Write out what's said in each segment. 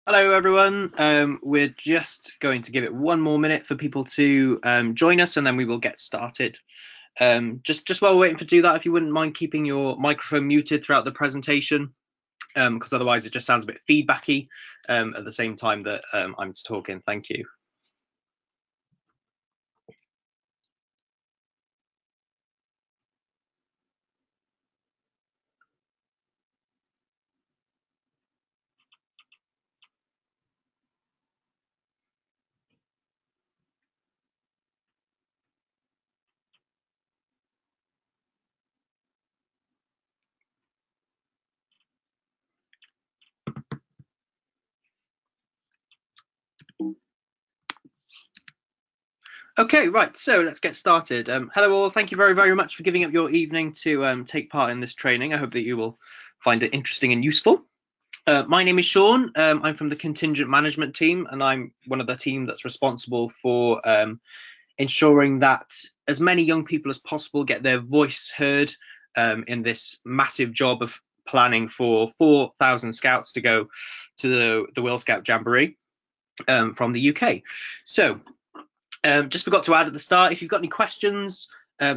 Hello, everyone. We're just going to give it one more minute for people to join us, and then we will get started. Just while we're waiting for do that, if you wouldn't mind keeping your microphone muted throughout the presentation, because otherwise it just sounds a bit feedbacky at the same time that I'm talking. Thank you. Okay, right. So let's get started. Hello, all. Thank you very much for giving up your evening to take part in this training. I hope that you will find it interesting and useful. My name is Sean. I'm from the contingent management team, and I'm one of the team that's responsible for ensuring that as many young people as possible get their voice heard in this massive job of planning for 4,000 scouts to go to the World Scout Jamboree from the UK. So, just forgot to add at the start, if you've got any questions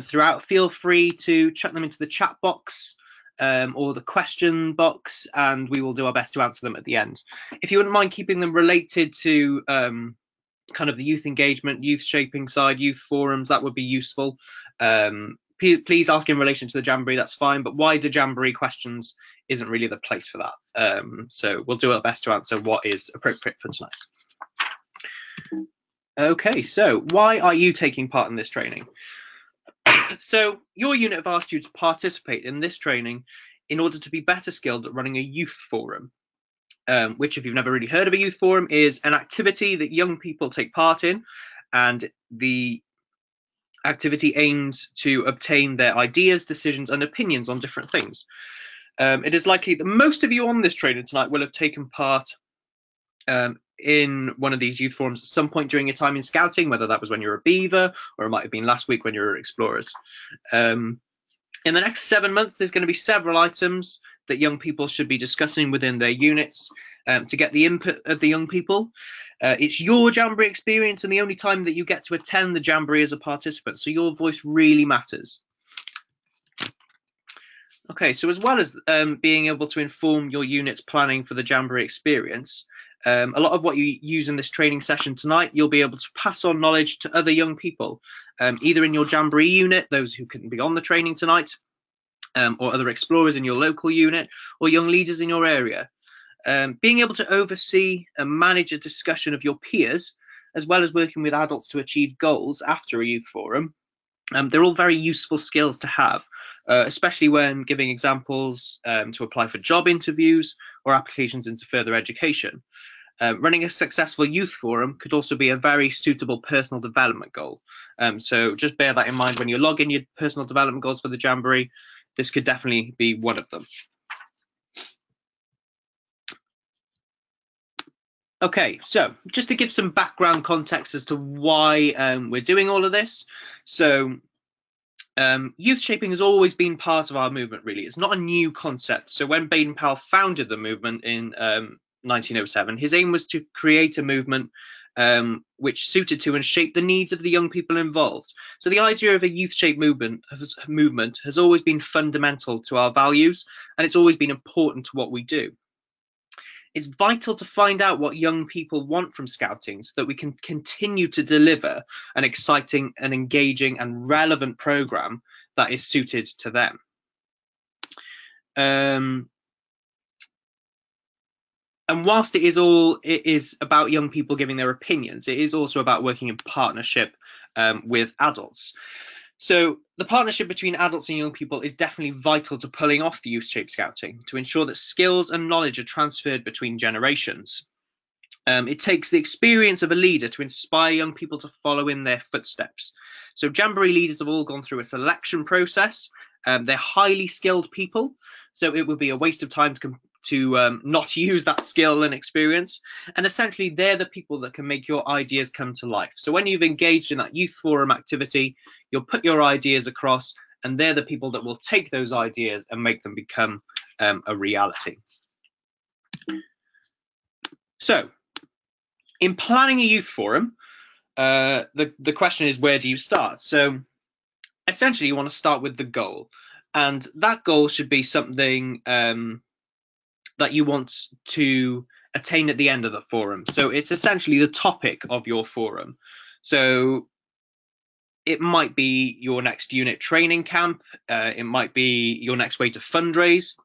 throughout, feel free to chuck them into the chat box or the question box, and we will do our best to answer them at the end. If you wouldn't mind keeping them related to kind of the youth engagement, youth shaping side, youth forums, that would be useful. Please ask in relation to the Jamboree, that's fine, but wider Jamboree questions isn't really the place for that. So we'll do our best to answer what is appropriate for tonight. Okay, so why are you taking part in this training? So your unit have asked you to participate in this training in order to be better skilled at running a youth forum, which, if you've never really heard of a youth forum, is an activity that young people take part in, and the activity aims to obtain their ideas, decisions, and opinions on different things. It is likely that most of you on this training tonight will have taken part in one of these youth forums at some point during your time in scouting, whether that was when you were a beaver or it might have been last week when you were explorers. In the next 7 months, there's going to be several items that young people should be discussing within their units to get the input of the young people. It's your Jamboree experience and the only time that you get to attend the Jamboree as a participant, so your voice really matters. Okay, so as well as being able to inform your unit's planning for the Jamboree experience, a lot of what you use in this training session tonight, you'll be able to pass on knowledge to other young people, either in your Jamboree unit, those who couldn't be on the training tonight, or other explorers in your local unit, or young leaders in your area. Being able to oversee and manage a discussion of your peers, as well as working with adults to achieve goals after a youth forum, they're all very useful skills to have. Especially when giving examples to apply for job interviews or applications into further education. Running a successful youth forum could also be a very suitable personal development goal. So just bear that in mind when you log in your personal development goals for the Jamboree. This could definitely be one of them. Okay, so just to give some background context as to why we're doing all of this. So youth shaping has always been part of our movement, really. It's not a new concept. So when Baden-Powell founded the movement in 1907, his aim was to create a movement which suited to and shaped the needs of the young people involved. So the idea of a youth-shaped movement has always been fundamental to our values, and it's always been important to what we do. It's vital to find out what young people want from scouting so that we can continue to deliver an exciting and engaging and relevant program that is suited to them. And whilst it is about young people giving their opinions, it is also about working in partnership with adults. So the partnership between adults and young people is definitely vital to pulling off the youth-shaped scouting to ensure that skills and knowledge are transferred between generations. It takes the experience of a leader to inspire young people to follow in their footsteps. So Jamboree leaders have all gone through a selection process. They're highly skilled people, so it would be a waste of time to not use that skill and experience. And essentially, they're the people that can make your ideas come to life. So when you've engaged in that youth forum activity, you'll put your ideas across, and they're the people that will take those ideas and make them become a reality. So in planning a youth forum, the question is, where do you start? So essentially you want to start with the goal, and that goal should be something that you want to attain at the end of the forum. So it's essentially the topic of your forum. So it might be your next unit training camp, it might be your next way to fundraise.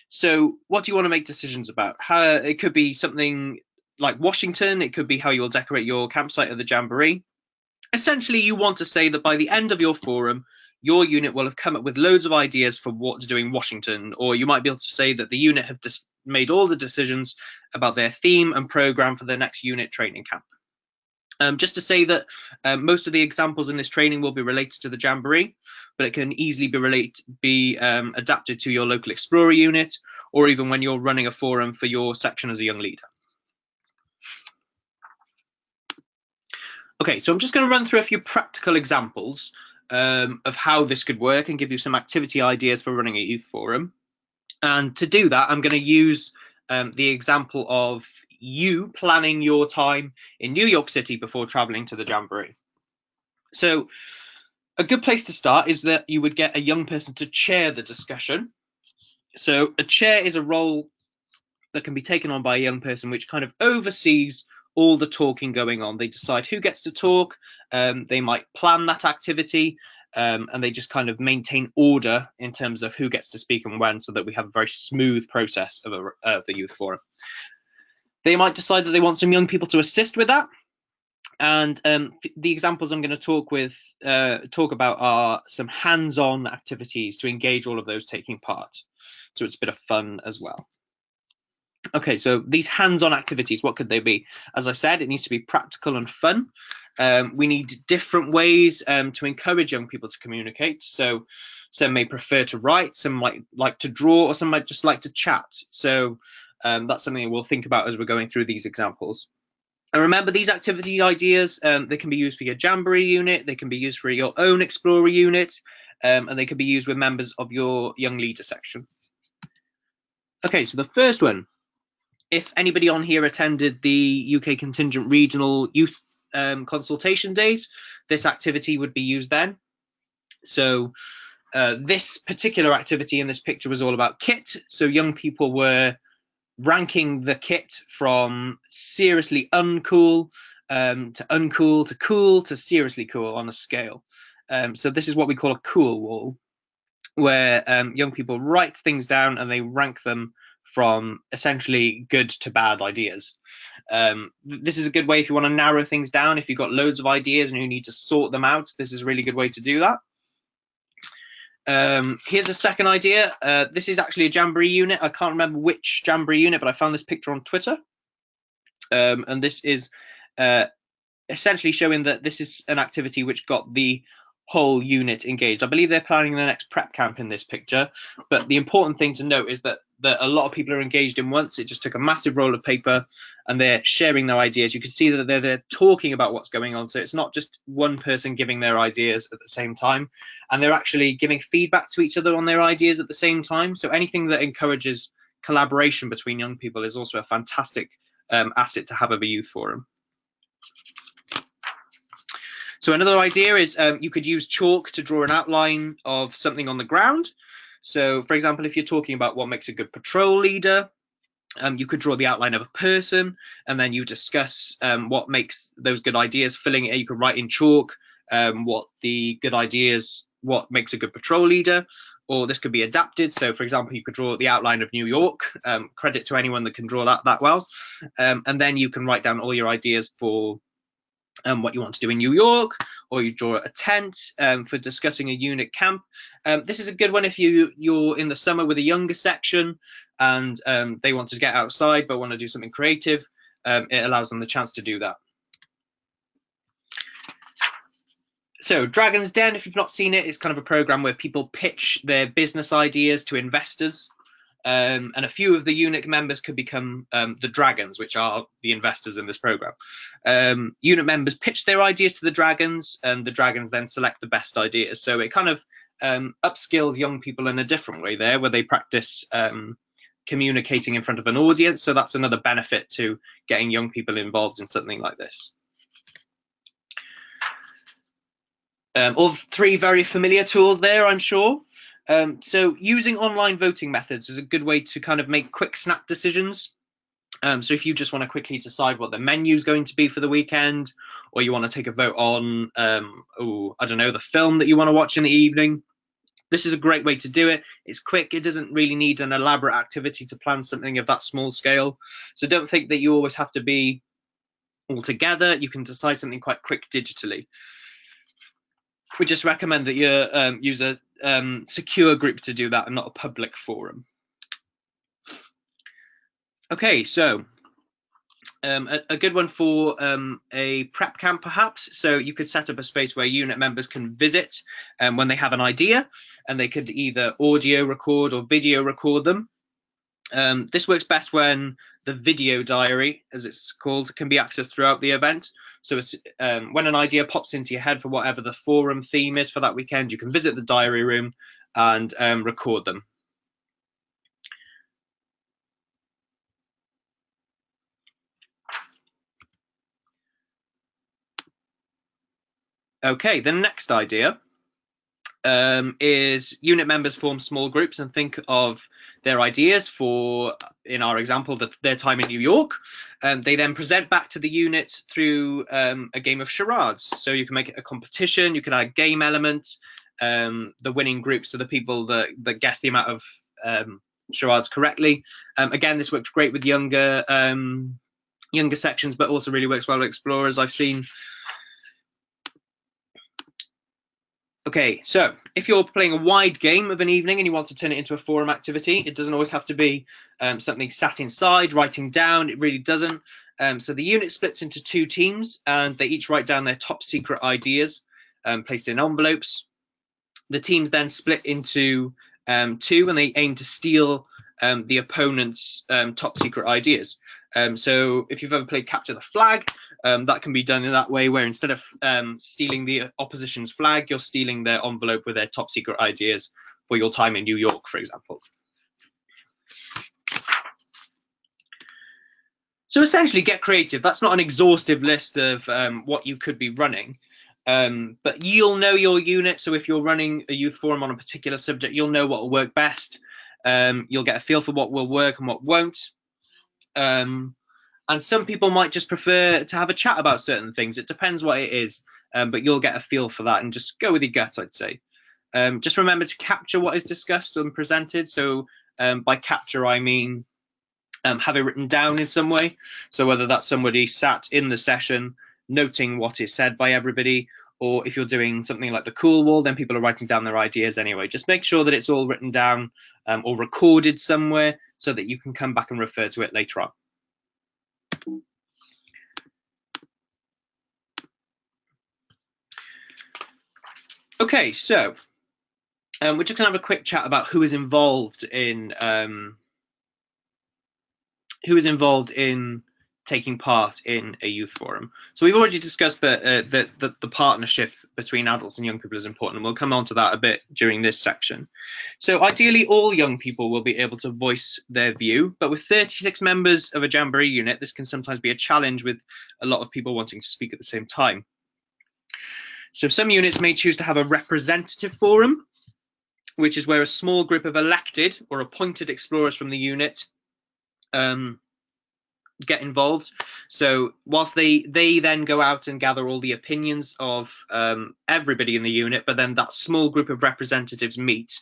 So what do you want to make decisions about? It could be something like Washington, it could be how you'll decorate your campsite at the Jamboree. Essentially, you want to say that by the end of your forum, your unit will have come up with loads of ideas for what to do in Washington, or you might be able to say that the unit have just made all the decisions about their theme and program for their next unit training camp. Just to say that most of the examples in this training will be related to the Jamboree, but it can easily be adapted to your local Explorer unit, or even when you're running a forum for your section as a young leader. Okay, so I'm just going to run through a few practical examples of how this could work and give you some activity ideas for running a youth forum. And to do that, I'm going to use the example of you planning your time in New York City before traveling to the Jamboree. So a good place to start is that you would get a young person to chair the discussion. So a chair is a role that can be taken on by a young person which kind of oversees all the talking going on. They decide who gets to talk, they might plan that activity, and they just kind of maintain order in terms of who gets to speak and when, so that we have a very smooth process of the youth forum. They might decide that they want some young people to assist with that. And the examples I'm going to talk about are some hands-on activities to engage all of those taking part. So it's a bit of fun as well. Okay, so these hands-on activities, what could they be? As I said, it needs to be practical and fun. We need different ways to encourage young people to communicate. So some may prefer to write, some might like to draw, or some might just like to chat. So that's something we'll think about as we're going through these examples. And remember, these activity ideas, they can be used for your Jamboree unit, they can be used for your own Explorer unit, and they can be used with members of your young leader section. Okay, so the first one, if anybody on here attended the UK Contingent Regional Youth Consultation Days, this activity would be used then. So this particular activity in this picture was all about kit. So young people were ranking the kit from seriously uncool to uncool to cool to seriously cool on a scale. So this is what we call a cool wall, where young people write things down and they rank them from essentially good to bad ideas. This is a good way if you want to narrow things down. If you've got loads of ideas and you need to sort them out, this is a really good way to do that. Here's a second idea. This is actually a Jamboree unit. I can't remember which Jamboree unit, but I found this picture on Twitter. And this is essentially showing that this is an activity which got the whole unit engaged. I believe they're planning the next prep camp in this picture, but the important thing to note is that a lot of people are engaged in once. It just took a massive roll of paper and they're sharing their ideas. You can see that they're talking about what's going on, so it's not just one person giving their ideas at the same time, and they're actually giving feedback to each other on their ideas at the same time. So anything that encourages collaboration between young people is also a fantastic asset to have at a youth forum. So another idea is you could use chalk to draw an outline of something on the ground. So, for example, if you're talking about what makes a good patrol leader, you could draw the outline of a person, and then you discuss what makes those good ideas. Filling it, you could write in chalk what makes a good patrol leader, or this could be adapted. So, for example, you could draw the outline of New York. Credit to anyone that can draw that well, and then you can write down all your ideas for what you want to do in New York, or you draw a tent for discussing a unit camp. This is a good one if you're in the summer with a younger section and they want to get outside but want to do something creative. It allows them the chance to do that. So Dragon's Den, if you've not seen it, it's kind of a program where people pitch their business ideas to investors. And a few of the unit members could become the dragons, which are the investors in this program. Unit members pitch their ideas to the dragons, and the dragons then select the best ideas. So it kind of upskills young people in a different way there, where they practice communicating in front of an audience. So that's another benefit to getting young people involved in something like this. All three very familiar tools there, I'm sure. So using online voting methods is a good way to kind of make quick snap decisions. So if you just want to quickly decide what the menu is going to be for the weekend, or you want to take a vote on, I don't know, the film that you want to watch in the evening, this is a great way to do it. It's quick. It doesn't really need an elaborate activity to plan something of that small scale. So don't think that you always have to be all together. You can decide something quite quick digitally. We just recommend that you use a secure group to do that and not a public forum. Okay, so a good one for a prep camp, perhaps. So you could set up a space where unit members can visit when they have an idea, and they could either audio record or video record them. This works best when the video diary, as it's called, can be accessed throughout the event. So when an idea pops into your head for whatever the forum theme is for that weekend, you can visit the diary room and record them. Okay, the next idea is unit members form small groups and think of their ideas for, in our example, their time in New York. They then present back to the unit through a game of charades. So you can make it a competition, you can add game elements, the winning groups are the people that guess the amount of charades correctly. Again, this works great with younger sections, but also really works well with explorers, I've seen. Okay, so if you're playing a wide game of an evening and you want to turn it into a forum activity, it doesn't always have to be something sat inside, writing down. It really doesn't. So the unit splits into two teams, and they each write down their top secret ideas, placed in envelopes. The teams then split into two, and they aim to steal the opponent's top secret ideas. So if you've ever played Capture the Flag, that can be done in that way, where instead of stealing the opposition's flag, you're stealing their envelope with their top secret ideas for your time in New York, for example. So essentially, get creative. That's not an exhaustive list of what you could be running, but you'll know your unit. So if you're running a youth forum on a particular subject, you'll know what will work best. You'll get a feel for what will work and what won't. And some people might just prefer to have a chat about certain things. It depends what it is, but you'll get a feel for that and just go with your gut, I'd say. Just remember to capture what is discussed and presented. So by capture, I mean have it written down in some way. So whether that's somebody sat in the session noting what is said by everybody, or if you're doing something like the cool wall, then people are writing down their ideas anyway. Just make sure that it's all written down or recorded somewhere so that you can come back and refer to it later on. Okay, so we're just gonna have a quick chat about who is involved in taking part in a youth forum. So we've already discussed that the partnership between adults and young people is important, and we'll come on to that a bit during this section. So ideally, all young people will be able to voice their view, but with 36 members of a Jamboree unit, this can sometimes be a challenge with a lot of people wanting to speak at the same time. So some units may choose to have a representative forum, which is where a small group of elected or appointed explorers from the unit get involved. So whilst they then go out and gather all the opinions of everybody in the unit, but then that small group of representatives meet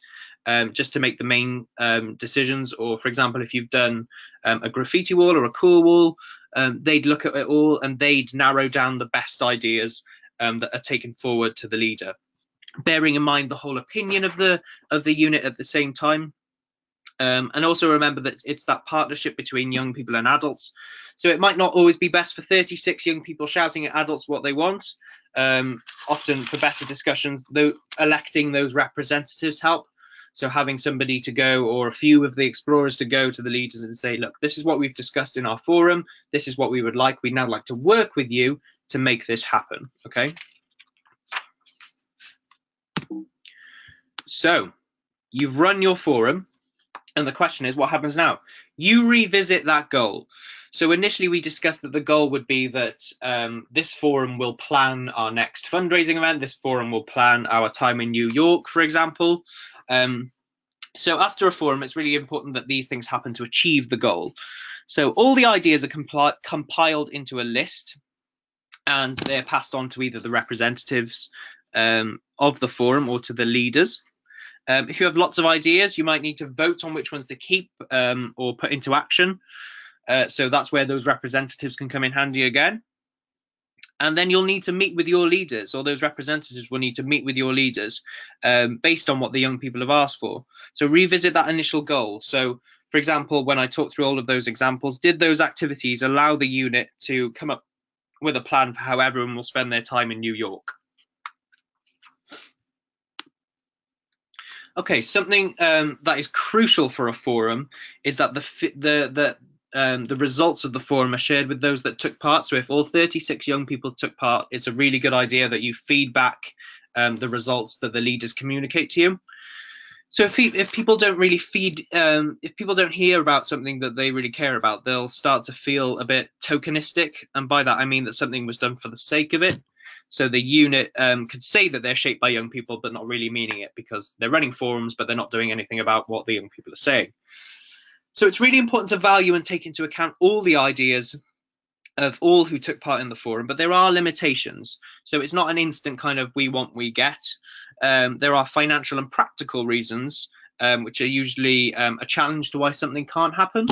just to make the main decisions. Or for example, if you've done a graffiti wall or a cool wall, they'd look at it all and they'd narrow down the best ideas that are taken forward to the leader, bearing in mind the whole opinion of the unit at the same time. And also remember that it's that partnership between young people and adults. So it might not always be best for 36 young people shouting at adults what they want. Often for better discussions, though, electing those representatives help. So having somebody to go, or a few of the explorers to go to the leaders and say, look, this is what we've discussed in our forum. This is what we would like. We'd now like to work with you to make this happen. Okay. So you've run your forum. And the question is, what happens now? You revisit that goal. So initially we discussed that the goal would be that this forum will plan our next fundraising event. This forum will plan our time in New York, for example. So after a forum, it's really important that these things happen to achieve the goal. So all the ideas are compiled into a list, and they're passed on to either the representatives of the forum or to the leaders. If you have lots of ideas, you might need to vote on which ones to keep or put into action. So that's where those representatives can come in handy again. And then you'll need to meet with your leaders, or those representatives will need to meet with your leaders based on what the young people have asked for. So revisit that initial goal. So, for example, when I talked through all of those examples, did those activities allow the unit to come up with a plan for how everyone will spend their time in New York? Okay, something that is crucial for a forum is that the results of the forum are shared with those that took part. So if all 36 young people took part, it's a really good idea that you feed back the results that the leaders communicate to you. So if people don't really if people don't hear about something that they really care about, they'll start to feel a bit tokenistic. And by that, I mean that something was done for the sake of it. So the unit could say that they're shaped by young people, but not really meaning it, because they're running forums, but they're not doing anything about what the young people are saying. So it's really important to value and take into account all the ideas of all who took part in the forum, but there are limitations. So it's not an instant kind of we want, we get. There are financial and practical reasons, which are usually a challenge to why something can't happen.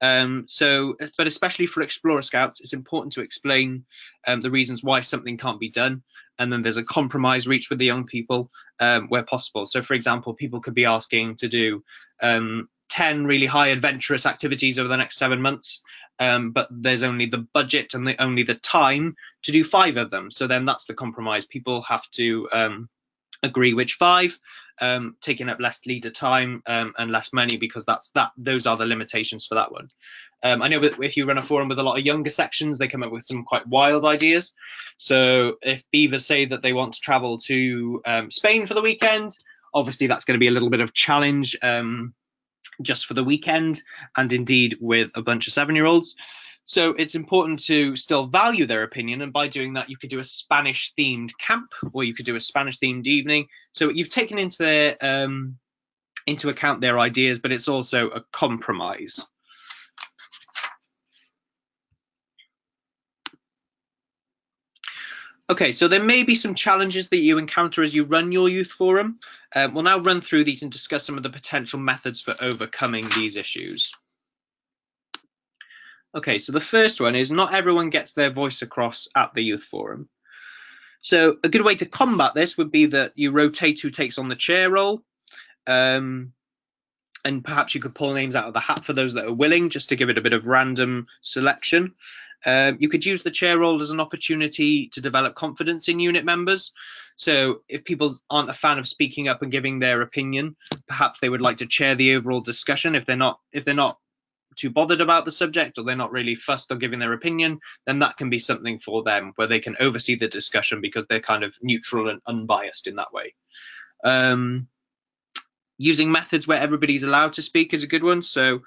But especially for Explorer Scouts, it's important to explain the reasons why something can't be done. And then there's a compromise reached with the young people where possible. So, for example, people could be asking to do 10 really high adventurous activities over the next 7 months, but there's only the budget and only the time to do 5 of them. So then that's the compromise. People have to agree which 5, taking up less leader time and less money, because those are the limitations for that one. I know that if you run a forum with a lot of younger sections, they come up with some quite wild ideas. So if Beavers say that they want to travel to Spain for the weekend, obviously that's going to be a little bit of challenge just for the weekend, and indeed with a bunch of 7-year-olds. So it's important to still value their opinion, and by doing that, you could do a Spanish themed camp, or you could do a Spanish themed evening. So you've taken into account their ideas, but it's also a compromise. Okay, so there may be some challenges that you encounter as you run your youth forum. We'll now run through these and discuss some of the potential methods for overcoming these issues. Okay, so the first one is not everyone gets their voice across at the youth forum. So a good way to combat this would be that you rotate who takes on the chair role. And perhaps you could pull names out of the hat for those that are willing, just to give it a bit of random selection. You could use the chair role as an opportunity to develop confidence in unit members. So if people aren't a fan of speaking up and giving their opinion, perhaps they would like to chair the overall discussion. If they're not too bothered about the subject, or they're not really fussed on giving their opinion, then that can be something for them, where they can oversee the discussion because they're kind of neutral and unbiased in that way. Using methods where everybody's allowed to speak is a good one. So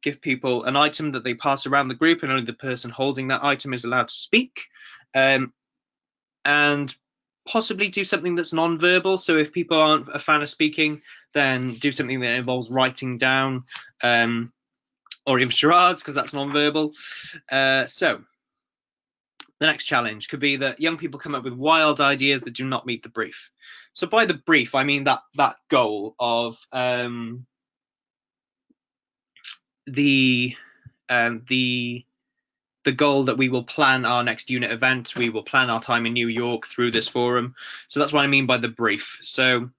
give people an item that they pass around the group, and only the person holding that item is allowed to speak. And possibly do something that's non-verbal. So if people aren't a fan of speaking, then do something that involves writing down, or even charades, because that's non-verbal. So the next challenge could be that young people come up with wild ideas that do not meet the brief. So by the brief, I mean that goal of the goal that we will plan our next unit event, we will plan our time in New York through this forum. So that's what I mean by the brief. So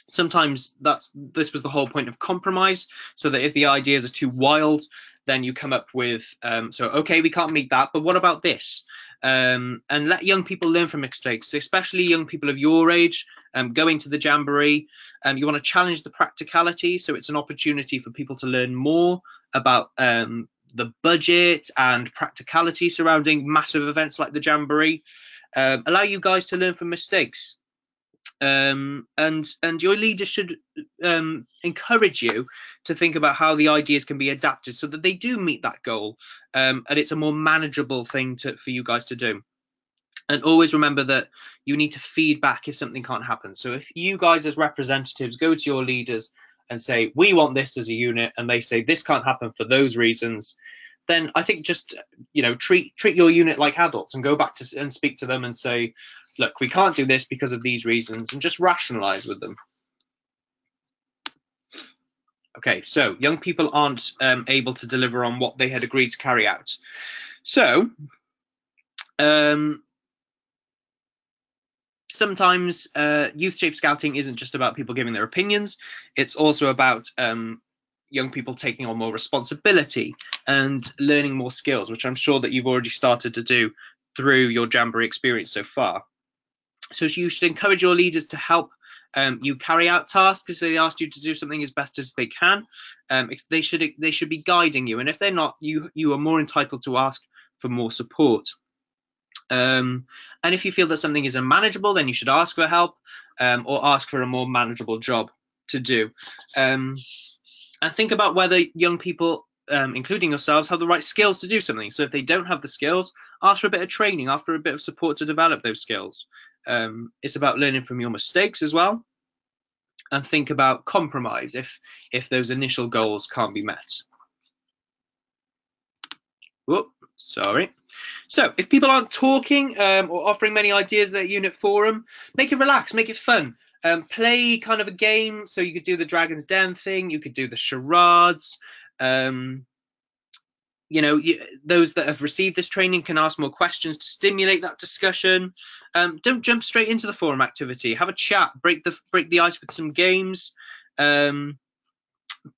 sometimes this was the whole point of compromise, so that if the ideas are too wild, then you come up with so okay, we can't meet that, but what about this? And let young people learn from mistakes, especially young people of your age, going to the Jamboree. You want to challenge the practicality, so it's an opportunity for people to learn more about the budget and practicality surrounding massive events like the Jamboree. Allow you guys to learn from mistakes. And your leaders should encourage you to think about how the ideas can be adapted so that they do meet that goal, and it's a more manageable thing for you guys to do. And always remember that you need to feed back if something can't happen. So if you guys as representatives go to your leaders and say, we want this as a unit, and they say this can't happen for those reasons, then I think just, treat your unit like adults and go back to and speak to them and say, look, we can't do this because of these reasons, and just rationalize with them. Okay, so young people aren't able to deliver on what they had agreed to carry out. So sometimes youth shape scouting isn't just about people giving their opinions, it's also about young people taking on more responsibility and learning more skills, which I'm sure that you've already started to do through your Jamboree experience so far. So you should encourage your leaders to help you carry out tasks. If they asked you to do something as best as they can, they should be guiding you, and if they're not, you are more entitled to ask for more support. And if you feel that something is unmanageable, then you should ask for help, or ask for a more manageable job to do. And think about whether young people, including yourselves, have the right skills to do something. So if they don't have the skills, ask for a bit of training, ask for a bit of support to develop those skills. It's about learning from your mistakes as well. And think about compromise if those initial goals can't be met. Whoop, sorry. So if people aren't talking or offering many ideas at their unit forum, make it relaxed, make it fun. Play kind of a game. So you could do the Dragon's Den thing, you could do the charades. Those that have received this training can ask more questions to stimulate that discussion. Don't jump straight into the forum activity. Have a chat, break the ice with some games.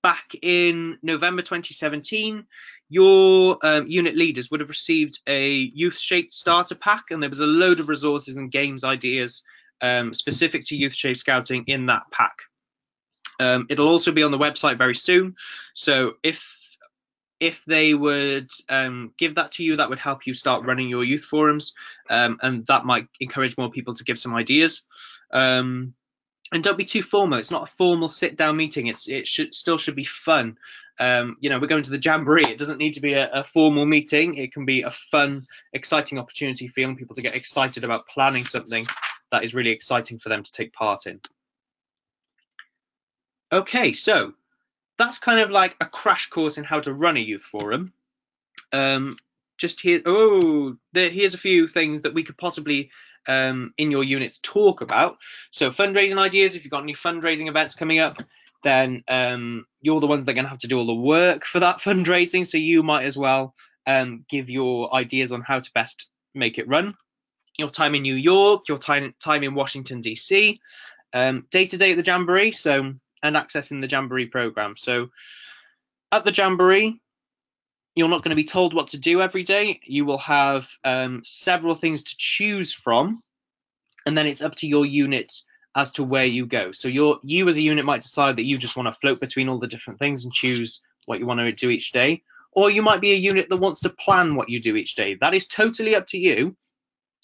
Back in November 2017, your unit leaders would have received a youth-shaped starter pack, and there was a load of resources and games ideas specific to youth-shaped scouting in that pack. It'll also be on the website very soon, so if they would give that to you, that would help you start running your youth forums, and that might encourage more people to give some ideas. And don't be too formal. It's not a formal sit-down meeting. It still should be fun. We're going to the Jamboree. It doesn't need to be a formal meeting. It can be a fun, exciting opportunity for young people to get excited about planning something that is really exciting for them to take part in. Okay, so that's kind of like a crash course in how to run a youth forum. Just here, here's a few things that we could possibly in your units talk about. So fundraising ideas. If you've got any fundraising events coming up, then you're the ones that are going to have to do all the work for that fundraising, so you might as well give your ideas on how to best make it run. Your time in New York, your time in Washington DC, day-to-day at the Jamboree, and accessing the Jamboree program. So at the Jamboree, you're not going to be told what to do every day. You will have several things to choose from, and then it's up to your unit as to where you go. So you as a unit might decide that you just want to float between all the different things and choose what you want to do each day. Or you might be a unit that wants to plan what you do each day. That is totally up to you,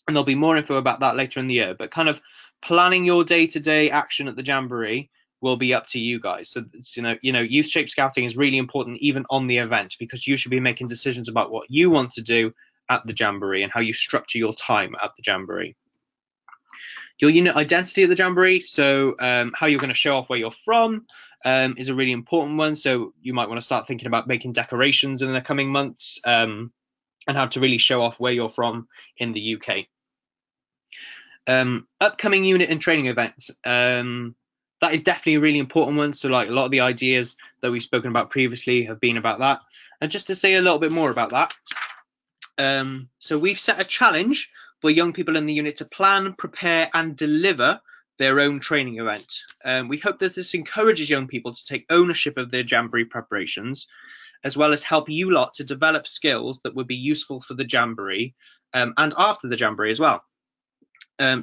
and there'll be more info about that later in the year. But kind of planning your day-to-day action at the Jamboree will be up to you guys. So it's, youth shaped scouting is really important even on the event, because you should be making decisions about what you want to do at the Jamboree and how you structure your time at the Jamboree. Your unit identity at the Jamboree, so how you're going to show off where you're from, is a really important one. So you might want to start thinking about making decorations in the coming months, and how to really show off where you're from in the UK. Upcoming unit and training events. That is definitely a really important one. So like a lot of the ideas that we've spoken about previously have been about that. And just to say a little bit more about that. So we've set a challenge for young people in the unit to plan, prepare and deliver their own training event. We hope that this encourages young people to take ownership of their Jamboree preparations, as well as help you lot to develop skills that would be useful for the Jamboree and after the Jamboree as well.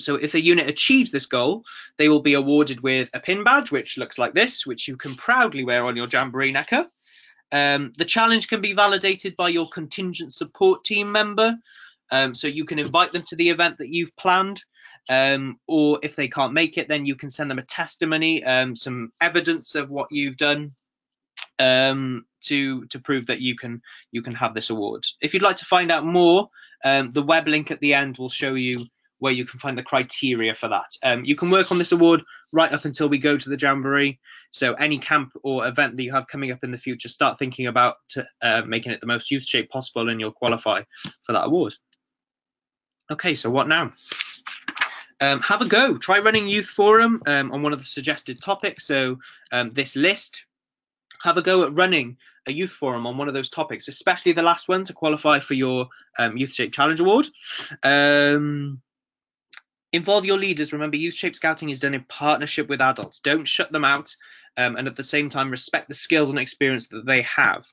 So if a unit achieves this goal, they will be awarded with a pin badge, which looks like this, which you can proudly wear on your Jamboree necker. The challenge can be validated by your contingent support team member. So you can invite them to the event that you've planned. or if they can't make it, then you can send them a testimony, some evidence of what you've done, to prove that you can have this award. If you'd like to find out more, the web link at the end will show you where you can find the criteria for that. You can work on this award right up until we go to the Jamboree. So any camp or event that you have coming up in the future, start thinking about making it the most youth shape possible, and you'll qualify for that award. Okay, so what now? Have a go. Try running Youth Forum on one of the suggested topics. So this list. Have a go at running a youth forum on one of those topics, especially the last one, to qualify for your Youth Shape Challenge Award. Involve your leaders. Remember, Youth Shape Scouting is done in partnership with adults. Don't shut them out, and at the same time, respect the skills and experience that they have.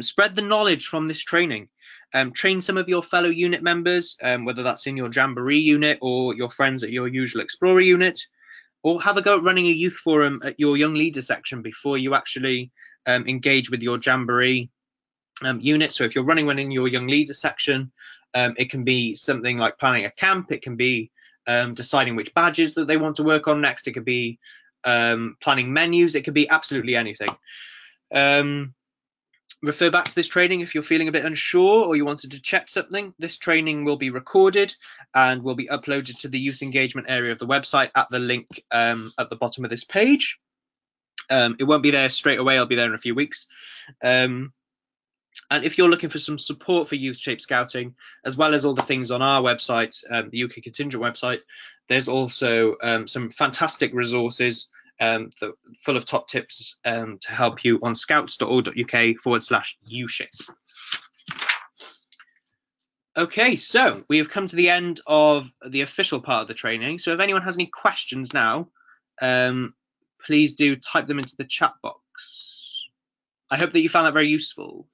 Spread the knowledge from this training. Train some of your fellow unit members, whether that's in your Jamboree unit or your friends at your usual Explorer unit. Or have a go at running a youth forum at your young leader section before you actually engage with your Jamboree unit. So if you're running one in your young leader section, it can be something like planning a camp. It can be deciding which badges that they want to work on next. It could be planning menus. It could be absolutely anything. Refer back to this training if you're feeling a bit unsure or you wanted to check something. This training will be recorded and will be uploaded to the youth engagement area of the website at the link at the bottom of this page. It won't be there straight away. I'll be there in a few weeks. And if you're looking for some support for Youth Shape Scouting, as well as all the things on our website, the UK Contingent website, there's also some fantastic resources full of top tips to help you on scouts.org.uk/YouShape. Okay, so we have come to the end of the official part of the training. So if anyone has any questions now, please do type them into the chat box. I hope that you found that very useful.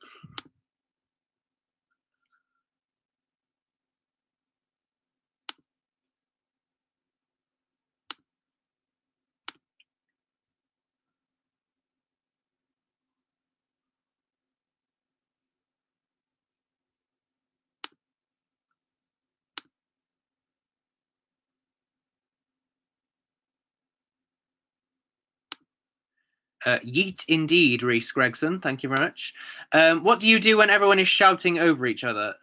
Yeet indeed, Reese Gregson. Thank you very much. What do you do when everyone is shouting over each other?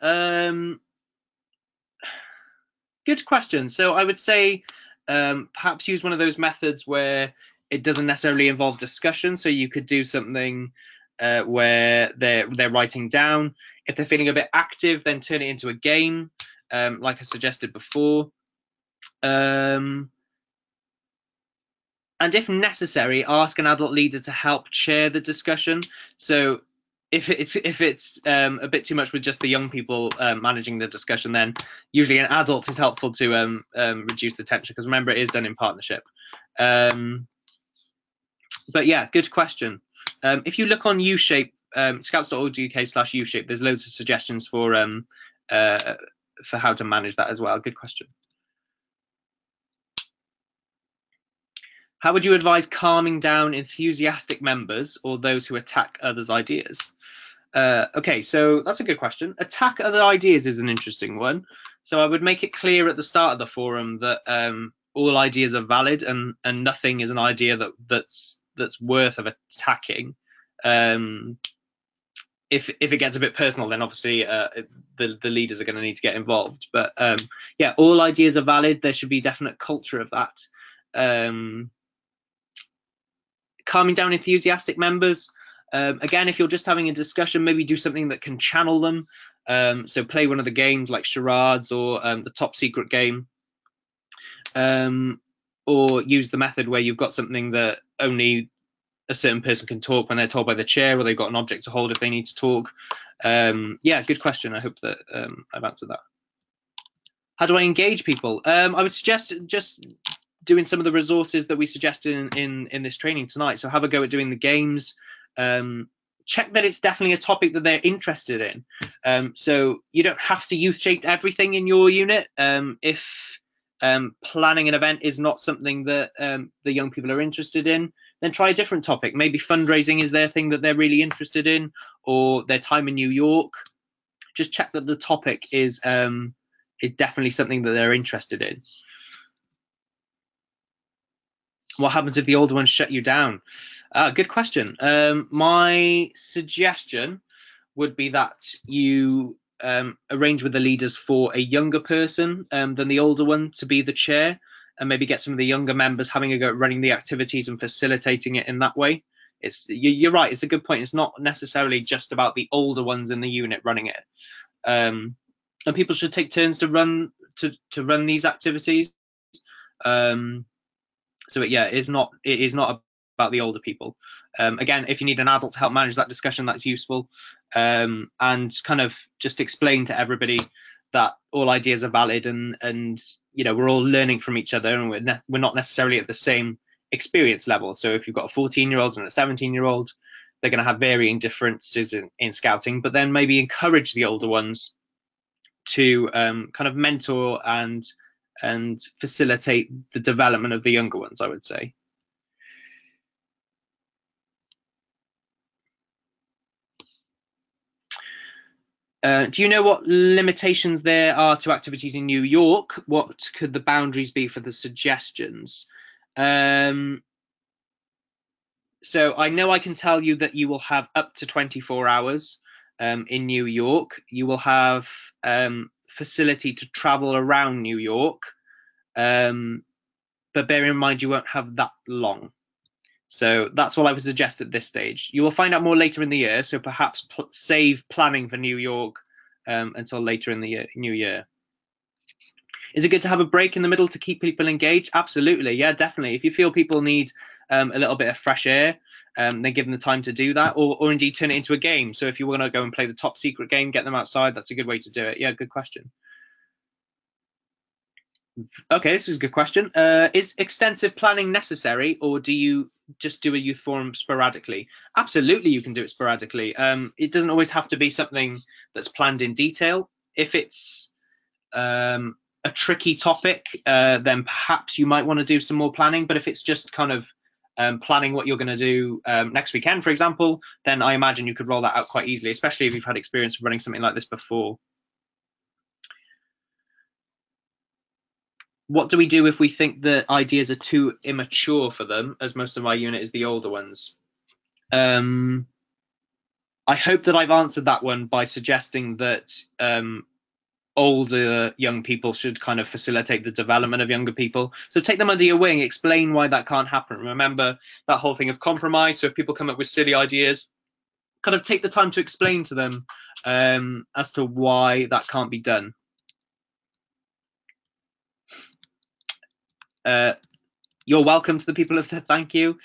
Good question. So I would say perhaps use one of those methods where it doesn't necessarily involve discussion. So you could do something where they're writing down. If they're feeling a bit active, then turn it into a game, like I suggested before. And if necessary, ask an adult leader to help chair the discussion. So if it's a bit too much with just the young people managing the discussion, then usually an adult is helpful to reduce the tension, because remember, it is done in partnership. But yeah, good question. If you look on YouShape, scouts.org.uk/YouShape, there's loads of suggestions for how to manage that as well. Good question. How would you advise calming down enthusiastic members or those who attack others' ideas? Okay, so that's a good question. Attack other ideas is an interesting one. So I would make it clear at the start of the forum that all ideas are valid and nothing is an idea that's worth of attacking. If it gets a bit personal, then obviously the leaders are going to need to get involved. But yeah, all ideas are valid. There should be definite culture of that. Calming down enthusiastic members. Again, if you're just having a discussion, maybe do something that can channel them. So play one of the games like charades or the top secret game. Or use the method where you've got something that only a certain person can talk when they're told by the chair, or they've got an object to hold if they need to talk. Yeah, good question. I hope that I've answered that. How do I engage people? I would suggest just doing some of the resources that we suggested in this training tonight. So have a go at doing the games. Check that it's definitely a topic that they're interested in. So you don't have to youth shape everything in your unit. If planning an event is not something that the young people are interested in, then try a different topic. Maybe fundraising is their thing that they're really interested in, or their time in New York. Just check that the topic is definitely something that they're interested in. What happens if the older ones shut you down? Good question. My suggestion would be that you arrange with the leaders for a younger person than the older one to be the chair, and maybe get some of the younger members having a go at running the activities and facilitating it in that way. You're right. It's a good point. It's not necessarily just about the older ones in the unit running it, and people should take turns to run these activities. Um, so it is not about the older people. Again, if you need an adult to help manage that discussion, that's useful, and kind of just explain to everybody that all ideas are valid, and we're all learning from each other, and we're not necessarily at the same experience level. So if you've got a 14-year-old and a 17-year-old, they're going to have varying differences in scouting, but then maybe encourage the older ones to kind of mentor and facilitate the development of the younger ones, I would say. Do you know what limitations there are to activities in New York? What could the boundaries be for the suggestions? So I know I can tell you that you will have up to 24 hours in New York. You will have facility to travel around New York, but bear in mind you won't have that long. So that's what I would suggest at this stage. You will find out more later in the year, so perhaps save planning for New York until later in the new year. Is it good to have a break in the middle to keep people engaged? Absolutely, yeah, definitely. If you feel people need a little bit of fresh air, then give them the time to do that, or indeed turn it into a game. So if you want to go and play the top secret game, get them outside. That's a good way to do it. Yeah, good question. Okay, this is a good question. Is extensive planning necessary, or do you just do a youth forum sporadically? Absolutely, you can do it sporadically. It doesn't always have to be something that's planned in detail. If it's a tricky topic, then perhaps you might want to do some more planning. But if it's just kind of planning what you're going to do next weekend, for example, then I imagine you could roll that out quite easily, especially if you've had experience of running something like this before. What do we do if we think the ideas are too immature for them, as most of my unit is the older ones? I hope that I've answered that one by suggesting that older young people should kind of facilitate the development of younger people. So take them under your wing, explain why that can't happen. Remember that whole thing of compromise. So if people come up with silly ideas, kind of take the time to explain to them as to why that can't be done. You're welcome to the people who have said thank you.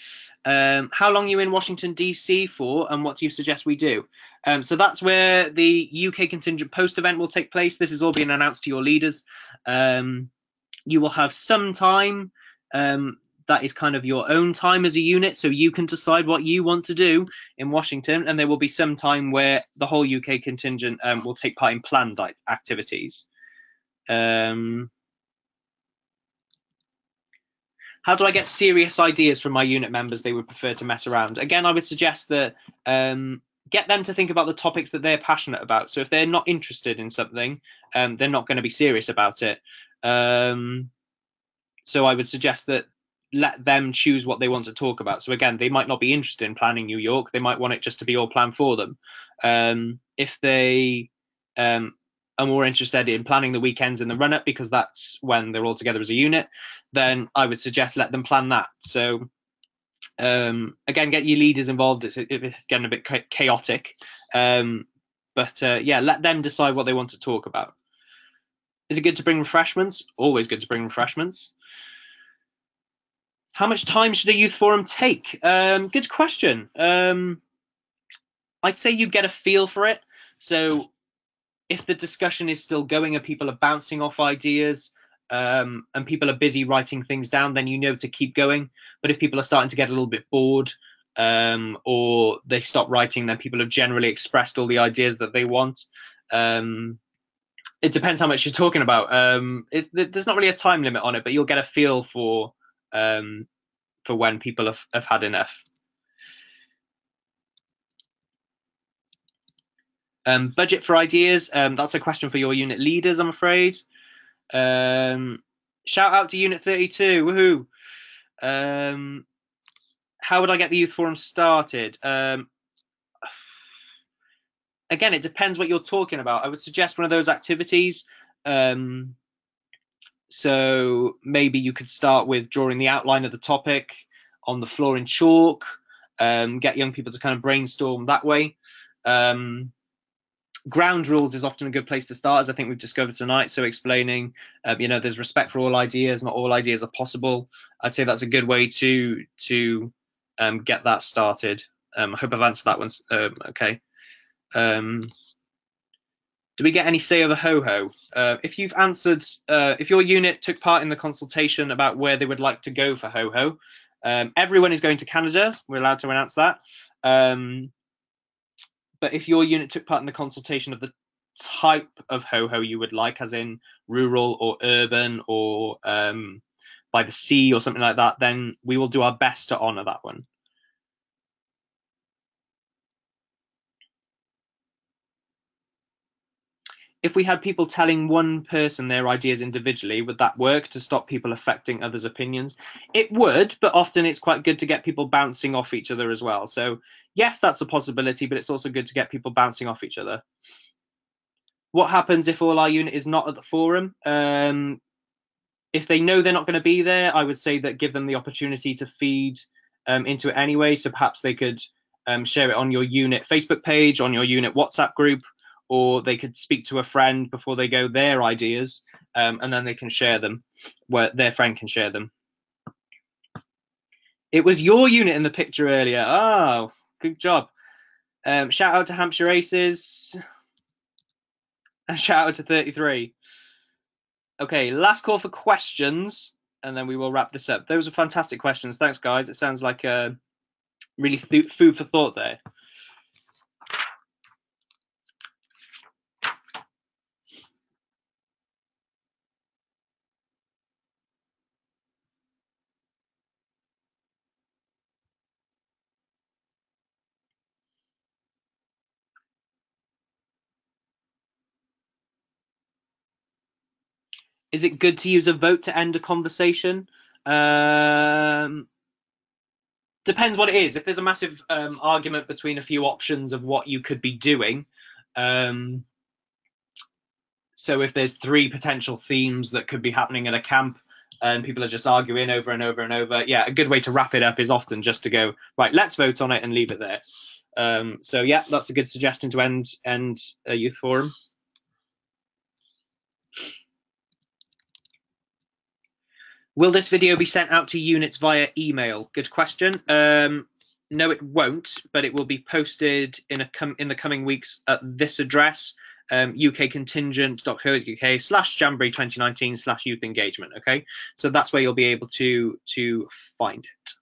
How long are you in Washington, D.C. for, and what do you suggest we do? So that's where the UK contingent post event will take place. This is all being announced to your leaders. You will have some time that is kind of your own time as a unit, so you can decide what you want to do in Washington, and there will be some time where the whole UK contingent will take part in planned activities. How do I get serious ideas from my unit members they would prefer to mess around? Again, I would suggest that get them to think about the topics that they're passionate about. So if they're not interested in something, they're not going to be serious about it. So I would suggest that let them choose what they want to talk about. So again, they might not be interested in planning New York. They might want it just to be all planned for them. If they are more interested in planning the weekends in the run-up, because that's when they're all together as a unit, then I would suggest let them plan that. So again, get your leaders involved if it's getting a bit chaotic. But yeah, let them decide what they want to talk about. Is it good to bring refreshments? Always good to bring refreshments. How much time should a youth forum take? Good question. I'd say you get a feel for it. So if the discussion is still going and people are bouncing off ideas and people are busy writing things down, then you know to keep going. But if people are starting to get a little bit bored or they stop writing, then people have generally expressed all the ideas that they want. It depends how much you're talking about. There's not really a time limit on it, but you'll get a feel for when people have had enough. Budget for ideas. That's a question for your unit leaders, I'm afraid. Shout out to Unit 32. Woohoo! How would I get the youth forum started? Again, it depends what you're talking about. I would suggest one of those activities. So maybe you could start with drawing the outline of the topic on the floor in chalk, get young people to kind of brainstorm that way. Ground rules is often a good place to start, as I think we've discovered tonight. So explaining, there's respect for all ideas, not all ideas are possible. I'd say that's a good way to get that started. I hope I've answered that one. Okay. Do we get any say over ho-ho? If you've answered, if your unit took part in the consultation about where they would like to go for ho-ho, everyone is going to Canada. We're allowed to announce that. But if your unit took part in the consultation of the type of ho-ho you would like, as in rural or urban or by the sea or something like that, then we will do our best to honour that one. If we had people telling one person their ideas individually, would that work to stop people affecting others' opinions? It would, but often it's quite good to get people bouncing off each other as well. So yes, that's a possibility, but it's also good to get people bouncing off each other. What happens if all our unit is not at the forum? If they know they're not going to be there, I would say that give them the opportunity to feed into it anyway. So perhaps they could share it on your unit Facebook page, on your unit WhatsApp group, or they could speak to a friend before they go their ideas, and then they can share them where their friend can share them. It was your unit in the picture earlier. Oh, good job. Shout out to Hampshire Aces and shout out to 33. Okay, last call for questions, and then we will wrap this up. Those are fantastic questions. Thanks, guys. It sounds like really food for thought there. Is it good to use a vote to end a conversation? Depends what it is. If there's a massive argument between a few options of what you could be doing, so if there's 3 potential themes that could be happening at a camp and people are just arguing over and over and over, yeah, a good way to wrap it up is often just to go, right, let's vote on it and leave it there. So yeah, that's a good suggestion to end a youth forum. Will this video be sent out to units via email? Good question. No, it won't, but it will be posted in the coming weeks at this address, ukcontingent.co.uk/Jamboree2019/youth engagement. Okay, so that's where you'll be able to find it.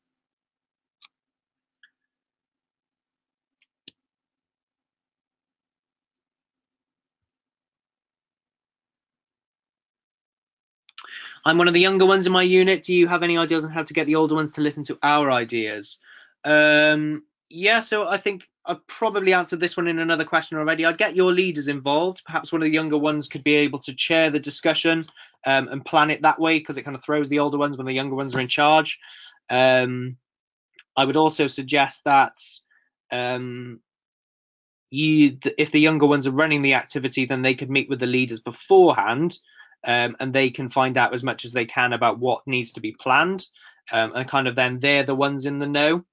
I'm one of the younger ones in my unit. Do you have any ideas on how to get the older ones to listen to our ideas? Yeah, so I think I've probably answered this one in another question already. I'd get your leaders involved. Perhaps one of the younger ones could be able to chair the discussion and plan it that way, because it kind of throws the older ones when the younger ones are in charge. I would also suggest that if the younger ones are running the activity, then they could meet with the leaders beforehand, and they can find out as much as they can about what needs to be planned, and kind of then they're the ones in the know.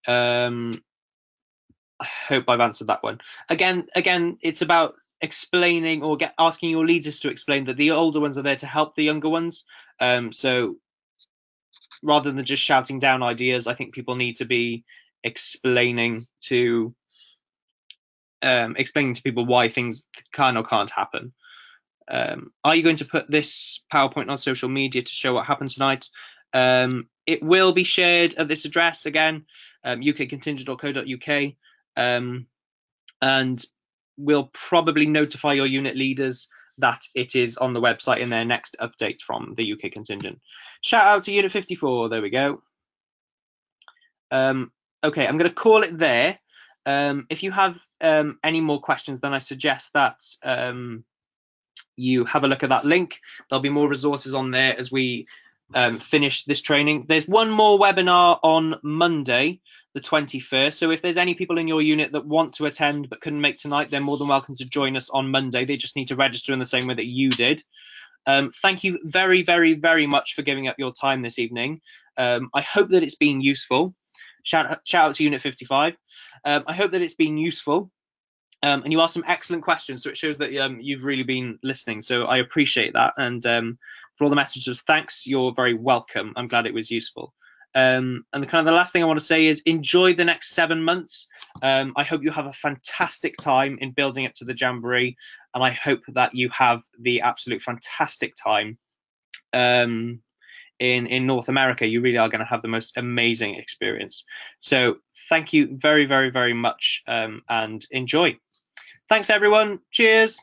I hope I've answered that one. Again, it's about explaining or asking your leaders to explain that the older ones are there to help the younger ones. So rather than just shouting down ideas, I think people need to be explaining to people why things can or can't happen. Are you going to put this PowerPoint on social media to show what happened tonight? It will be shared at this address again, ukcontingent.co.uk, and we'll probably notify your unit leaders that it is on the website in their next update from the UK contingent. Shout out to Unit 54. There we go. Okay, I'm going to call it there. If you have any more questions, then I suggest that you have a look at that link. There'll be more resources on there as we finish this training. There's one more webinar on Monday, the 21st. So if there's any people in your unit that want to attend but couldn't make tonight, they're more than welcome to join us on Monday. They just need to register in the same way that you did. Thank you very, very, very much for giving up your time this evening. I hope that it's been useful. Shout out to Unit 55. I hope that it's been useful. And you asked some excellent questions, so it shows that you've really been listening. So I appreciate that. And for all the messages of thanks, you're very welcome. I'm glad it was useful. And the last thing I want to say is enjoy the next 7 months. I hope you have a fantastic time in building up to the Jamboree, and I hope that you have the absolute fantastic time in North America. You really are going to have the most amazing experience. So thank you very, very, very much, and enjoy. Thanks, everyone. Cheers.